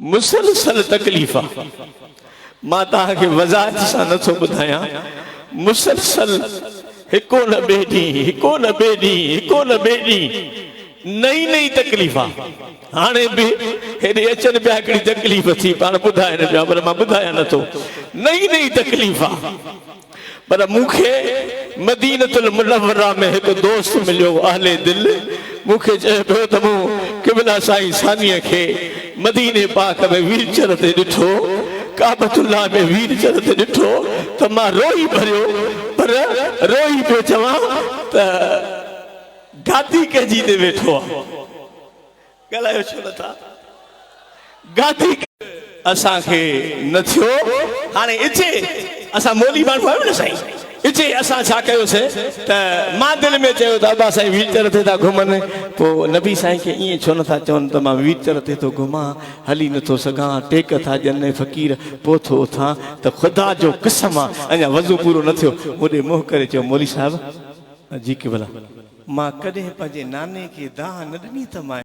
मुसलसल तकलीफ़ा मां तव्हांखे वज़ाहत सां नथो ॿुधायां। मुसलसल हिको न ॿिए ॾींहुं हिको न ॿिए ॾींहुं हिको न ॿिए ॾींहुं नई नई तकलीफ़ा हाणे बि हेॾे अचनि पिया हिकिड़ी तकलीफ़ थी पाण ॿुधाइनि पिया पर मां ॿुधायां नथो। नई नई तकलीफ़ा पर मूंखे मदीनतुल मुनव्वरा में हिकु दोस्त मिलियो अहले दिल मूंखे चए पियो त मूं क़िबला साईं सानीअ खे मदीने पाक में वीरचर ते ॾिठो काबतुल्लाह में वीरचर ते ॾिठो त मां रोई भरियो पर रोई पियो चवां त गादी कंहिंजी ते वेठो आहे ॻाल्हायो छो नथा गादी असांखे न थियो। हाणे इचे असां मोली माण्हू आहियूं न साईं इचे असां छा कयोसीं त मां दिलि में चयो त अबा साईं वीरचर ते था घुमनि पोइ नबी साईं खे ईअं छो नथा चवनि त मां वीरचर ते थो घुमां हली नथो सघां टेक था ॼनि फ़क़ीर पोइ थो उथां त ख़ुदा जो क़िस्म आहे अञा वज़ू पूरो न थियो होॾे मुंहुं करे चयो मौली साहिब जी क़िबला मां कॾहिं पंहिंजे नाने खे दाह न ॾिनी त मां